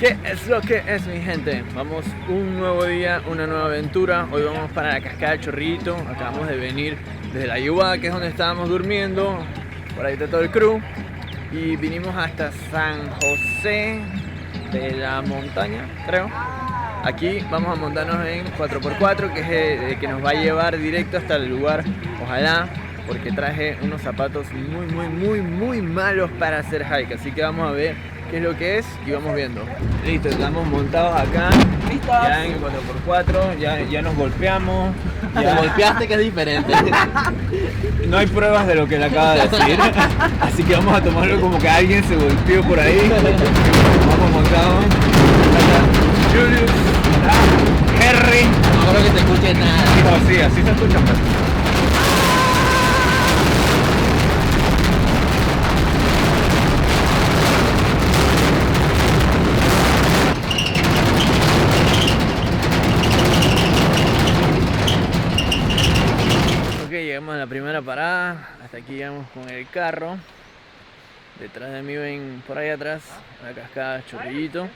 ¿Qué es lo que es, mi gente? Vamos un nuevo día, una nueva aventura. Hoy vamos para la cascada del Chorrillito. Acabamos de venir desde la Yubá, que es donde estábamos durmiendo. Por ahí está todo el crew. Y vinimos hasta San José de la Montaña, creo. Aquí vamos a montarnos en 4x4, que es el que nos va a llevar directo hasta el lugar. Ojalá, porque traje unos zapatos muy malos para hacer hike. Así que vamos a ver qué es lo que es y vamos viendo. Listo, estamos montados acá. ¿Listos? Ya en el 4x4, ya nos golpeamos. Te golpeaste, que es diferente. No hay pruebas de lo que le acaba de decir. Así que vamos a tomarlo como que alguien se golpeó por ahí. Vamos montados. Julius, Henry. No creo que te escuche nada. No, sí, así se escucha más. Ok, llegamos a la primera parada. Hasta aquí llegamos con el carro. Detrás de mí ven por ahí atrás la cascada Chorrillito.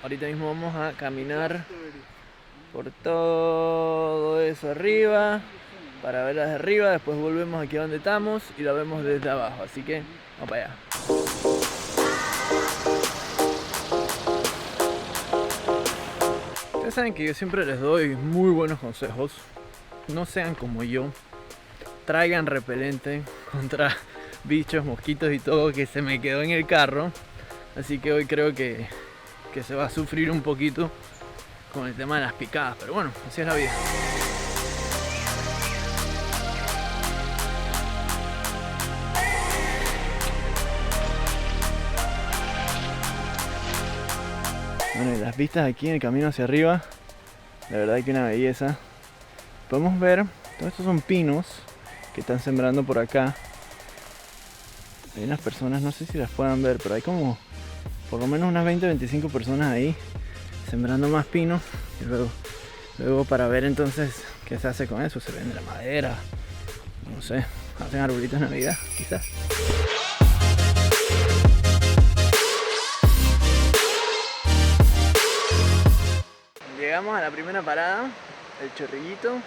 Ahorita mismo vamos a caminar por todo eso arriba para verla desde arriba. Después volvemos aquí donde estamos y la vemos desde abajo. Así que vamos para allá. Ustedes saben que yo siempre les doy muy buenos consejos. No sean como yo. Traigan repelente contra bichos, mosquitos y todo que se me quedó en el carro. Así que hoy creo que se va a sufrir un poquito con el tema de las picadas. Pero bueno, así es la vida. Bueno, y las vistas aquí en el camino hacia arriba, la verdad que una belleza. Podemos ver, todos estos son pinos que están sembrando por acá. Hay unas personas, no sé si las puedan ver, pero hay como por lo menos unas 20-25 personas ahí sembrando más pinos. Y luego para ver entonces qué se hace con eso. Se vende la madera, no sé, hacen arbolitos de Navidad quizás. Llegamos a la primera parada, el Chorrillito.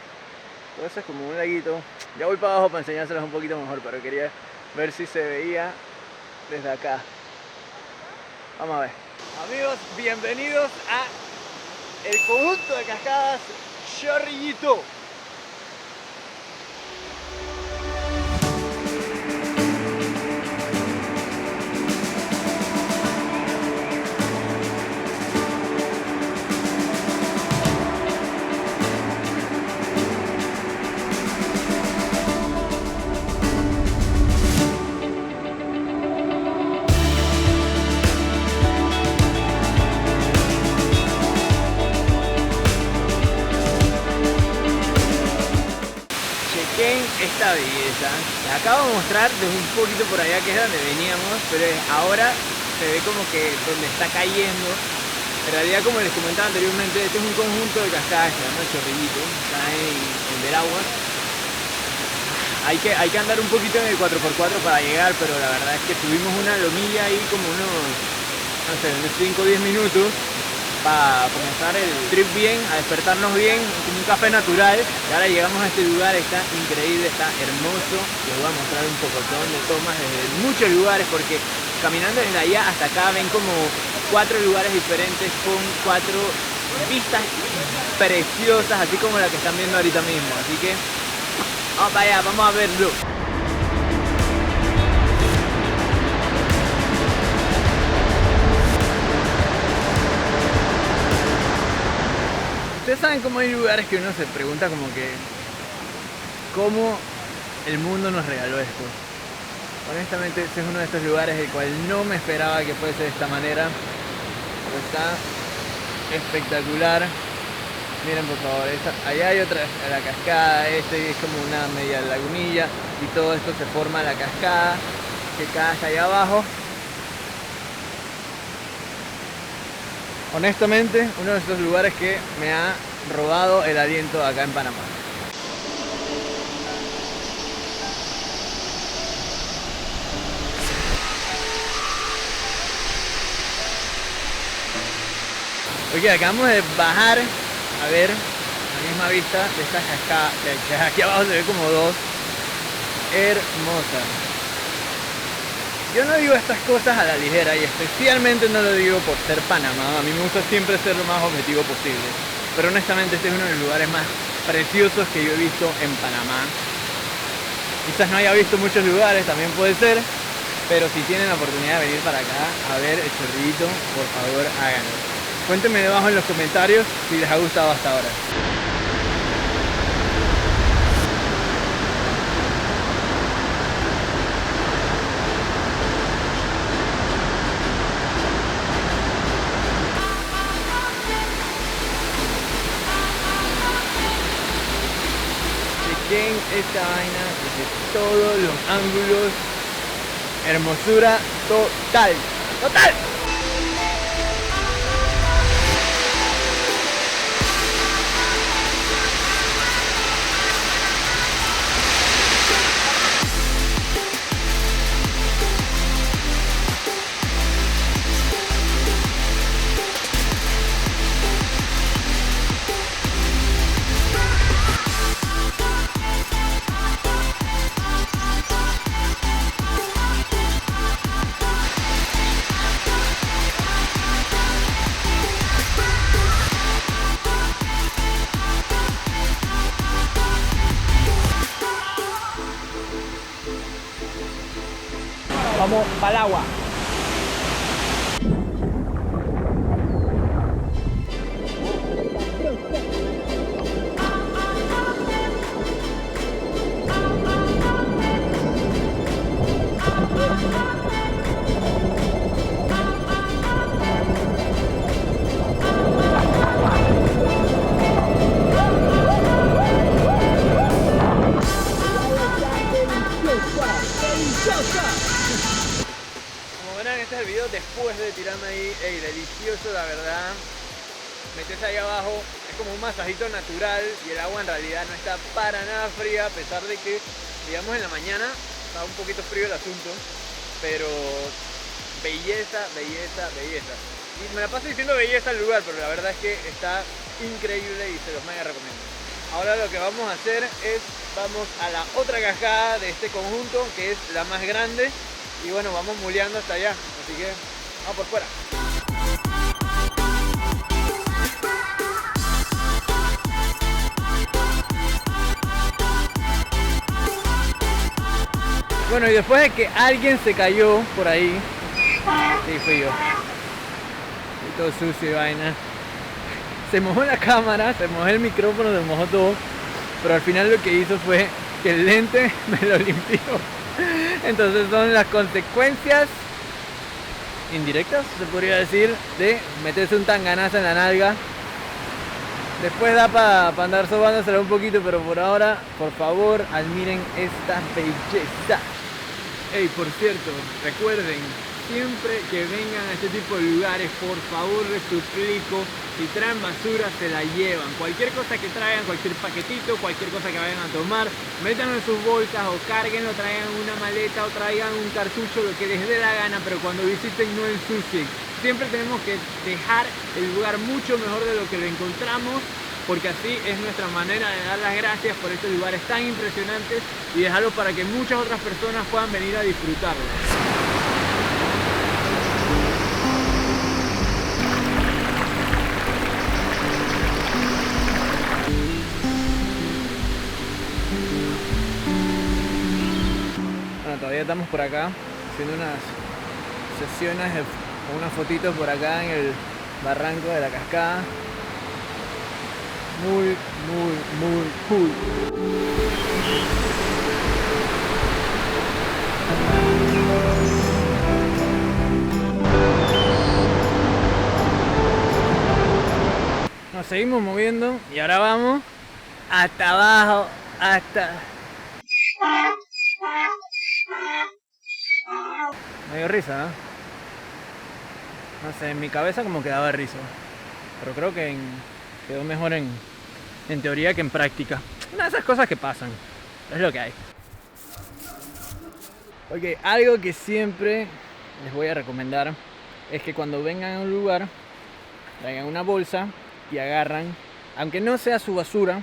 Todo eso es como un laguito. Ya voy para abajo para enseñárselos un poquito mejor, pero quería ver si se veía desde acá. Vamos a ver. Amigos, bienvenidos a el conjunto de cascadas Chorrillito. Esta belleza, les acabo de mostrar desde un poquito por allá, que es donde veníamos, pero ahora se ve como que donde está cayendo. En realidad, como les comentaba anteriormente, este es un conjunto de cascadas que se llama Chorrillito, está en Veraguas. Hay que andar un poquito en el 4x4 para llegar, pero la verdad es que tuvimos una lomilla ahí como unos 5 o 10 minutos para comenzar el trip bien, a despertarnos bien, como un café natural. Y ahora llegamos a este lugar, está increíble, está hermoso. Les voy a mostrar un pocotón de tomas desde muchos lugares, porque caminando desde allá hasta acá ven como 4 lugares diferentes con 4 vistas preciosas, así como la que están viendo ahorita mismo. Así que vamos para allá, vamos a verlo. Ustedes saben cómo hay lugares que uno se pregunta como que ¿cómo el mundo nos regaló esto? Honestamente, este es uno de estos lugares el cual no me esperaba que fuese de esta manera. Pero está espectacular. Miren por favor, allá hay otra, la cascada, es como una media lagunilla y todo esto se forma la cascada que cae hasta allá abajo. Honestamente, uno de estos lugares que me ha robado el aliento acá en Panamá. Porque acabamos de bajar a ver la misma vista de esta cascada, que aquí abajo se ve como dos. Hermosa. Yo no digo estas cosas a la ligera y especialmente no lo digo por ser Panamá. A mí me gusta siempre ser lo más objetivo posible. Pero honestamente este es uno de los lugares más preciosos que yo he visto en Panamá. Quizás no haya visto muchos lugares, también puede ser. Pero si tienen la oportunidad de venir para acá a ver el chorrillito, por favor háganlo. Cuéntenme debajo en los comentarios si les ha gustado hasta ahora. Chequen esta vaina desde todos los ángulos. Hermosura total. ¡Total! Vamos para el agua. Como verán, este es el video después de tirarme ahí. Ey, delicioso, la verdad. Metes ahí abajo, es como un masajito natural y el agua en realidad no está para nada fría, a pesar de que, digamos, en la mañana está un poquito frío el asunto, pero belleza, belleza, belleza. Y me la paso diciendo belleza al lugar, pero la verdad es que está increíble y se los mega recomiendo. Ahora lo que vamos a hacer es, vamos a la otra cascada de este conjunto, que es la más grande, y bueno, vamos muleando hasta allá, así que vamos por fuera. Bueno, y después de que alguien se cayó por ahí, sí, fui yo, y todo sucio y vaina, se mojó la cámara, se mojó el micrófono, se mojó todo, pero al final lo que hizo fue que el lente me lo limpió. Entonces son las consecuencias indirectas, se podría decir, de meterse un tanganazo en la nalga. Después da para andar sobándosela un poquito, pero por ahora, por favor, admiren esta belleza. Ey, por cierto, recuerden, siempre que vengan a este tipo de lugares, por favor les suplico, si traen basura se la llevan. Cualquier cosa que traigan, cualquier paquetito, cualquier cosa que vayan a tomar, métanlo en sus bolsas o cárguenlo, traigan una maleta o traigan un cartucho, lo que les dé la gana, pero cuando visiten no ensucien. Siempre tenemos que dejar el lugar mucho mejor de lo que lo encontramos, porque así es nuestra manera de dar las gracias por estos lugares tan impresionantes y dejarlos para que muchas otras personas puedan venir a disfrutarlos. Bueno, todavía estamos por acá haciendo unas sesiones, unas fotitos por acá en el barranco de la cascada. Muy cool. Nos seguimos moviendo y ahora vamos hasta abajo, hasta... Me dio risa, ¿no? No sé, en mi cabeza como que daba risa, pero creo que quedó mejor en teoría que en práctica. Una de esas cosas que pasan, es lo que hay. Ok, algo que siempre les voy a recomendar es que cuando vengan a un lugar traigan una bolsa y agarran, aunque no sea su basura,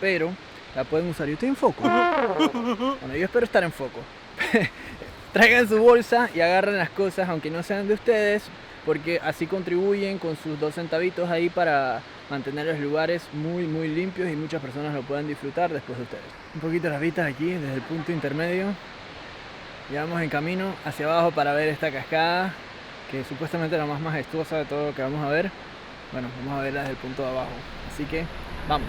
pero la pueden usar. Yo estoy en foco. Bueno, yo espero estar en foco. Traigan su bolsa y agarran las cosas, aunque no sean de ustedes, porque así contribuyen con sus 2 centavitos ahí para mantener los lugares muy limpios y muchas personas lo puedan disfrutar después de ustedes. Un poquito las vistas aquí desde el punto intermedio. Ya vamos en camino hacia abajo para ver esta cascada, que supuestamente es la más majestuosa de todo lo que vamos a ver. Bueno, vamos a verla desde el punto de abajo. Así que, vamos.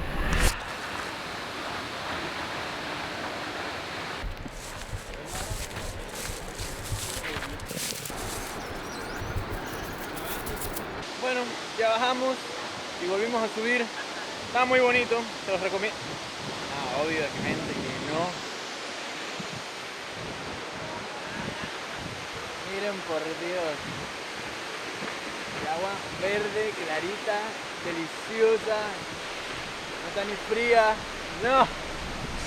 Bueno, ya bajamos y volvimos a subir. Está muy bonito, se los recomiendo. Obvio que gente que no. Miren por Dios. El agua verde, clarita, deliciosa. No está ni fría. ¡No!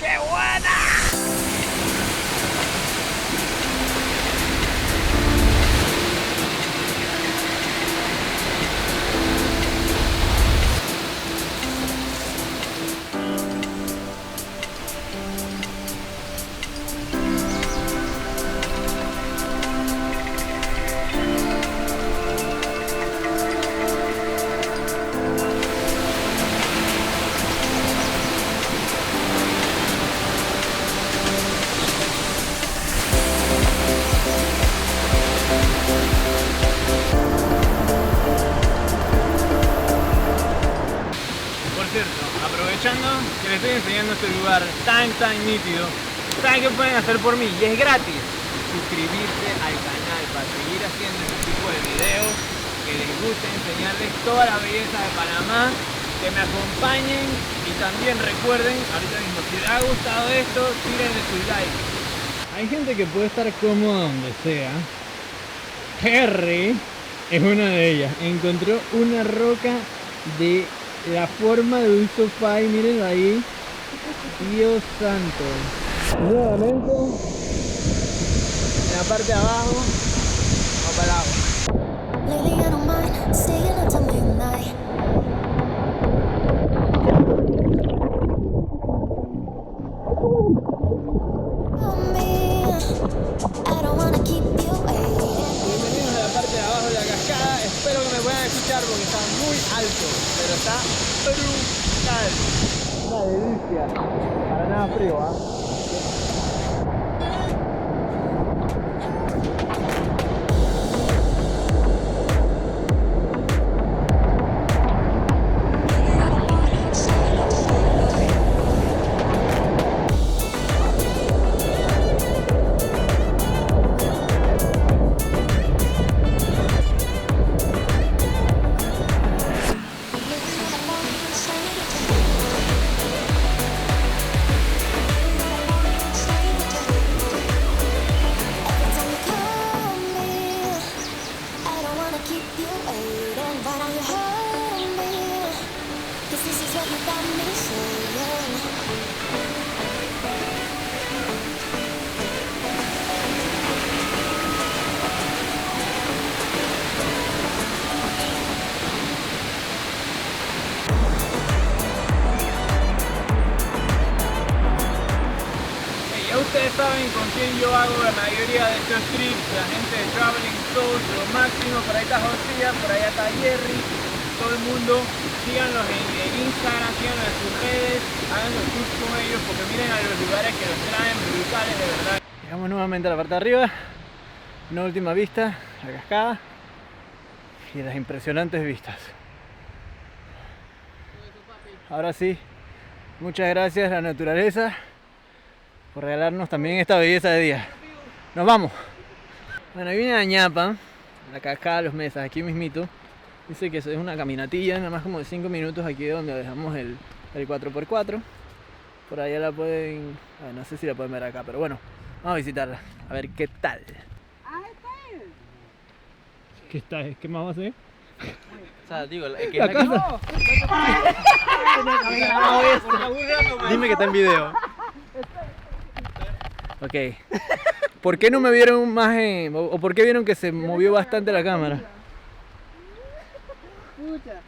¡Qué buena! Aprovechando que les estoy enseñando este lugar tan nítido, ¿saben qué pueden hacer por mí? Y es gratis. Suscribirse al canal para seguir haciendo este tipo de videos que les guste enseñarles toda la belleza de Panamá, que me acompañen y también recuerden, ahorita mismo, si les ha gustado esto, tírenle su like. Hay gente que puede estar cómoda donde sea. Harry es una de ellas. Encontró una roca de la forma de un sofá y miren ahí. Dios santo. Nuevamente en la parte de abajo vamos para el agua. Lately I don't mind staying up till midnight. Bienvenidos a la parte de abajo de la cascada. Espero que me puedan escuchar porque está muy alto, pero está brutal. Una delicia. Para nada frío, ¿ah? Ustedes saben con quién yo hago la mayoría de estos trips, la gente de Traveling Souls, lo máximo. Por ahí está Josía, por allá está Jerry, todo el mundo. Síganlos en Instagram, síganlos en sus redes, hagan los tours con ellos porque miren a los lugares que los traen brutales de verdad. Llegamos nuevamente a la parte de arriba, una última vista, la cascada y las impresionantes vistas. Ahora sí, muchas gracias a la naturaleza por regalarnos también esta belleza de día. Nos vamos. Bueno, ahí viene la ñapa, la cascada de los Mesas, aquí mismito. Dice que es una caminatilla, nada más como de 5 minutos aquí donde dejamos el 4x4. Por allá la pueden... no sé si la pueden ver acá, pero bueno, vamos a visitarla, a ver qué tal. ¿Qué está? ¿Qué más va a hacer? O sea, digo, que la casa. Dime que está en video. Ok. ¿Por qué no me vieron más o por qué vieron que se movió bastante la cámara?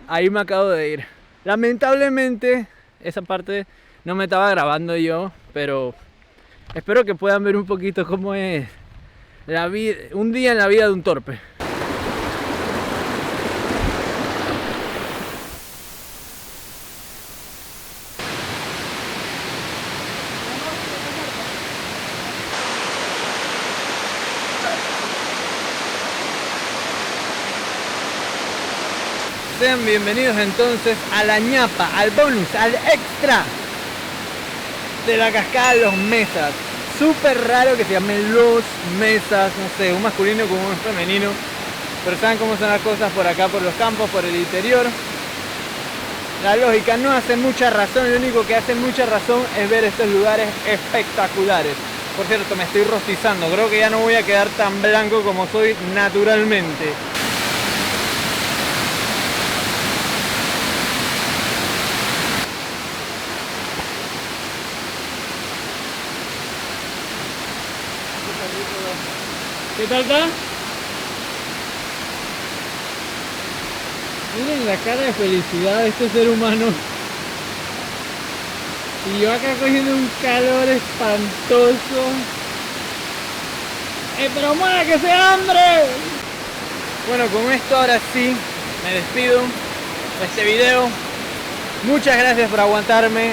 ahí me acabo de ir. Lamentablemente, esa parte no me estaba grabando yo, pero espero que puedan ver un poquito cómo es la vida, un día en la vida de un torpe. Sean bienvenidos entonces a la ñapa, al bonus, al extra de la cascada Los Mesas. Súper raro que se llamen Los Mesas, no sé, un masculino como un femenino. Pero saben cómo son las cosas por acá, por los campos, por el interior. La lógica no hace mucha razón, lo único que hace mucha razón es ver estos lugares espectaculares. Por cierto, me estoy rostizando, creo que ya no voy a quedar tan blanco como soy naturalmente. ¿Qué tal está? Miren la cara de felicidad de este ser humano. Y yo acá cogiendo un calor espantoso. Pero muera que sea hambre. Bueno, con esto ahora sí me despido de este video. Muchas gracias por aguantarme.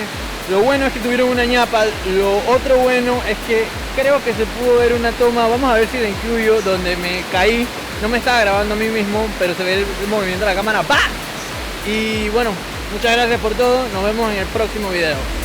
Lo bueno es que tuvieron una ñapa. Lo otro bueno es que creo que se pudo ver una toma. Vamos a ver si la incluyo, donde me caí. No me estaba grabando a mí mismo, pero se ve el movimiento de la cámara. ¡Bah! Y bueno, muchas gracias por todo. Nos vemos en el próximo video.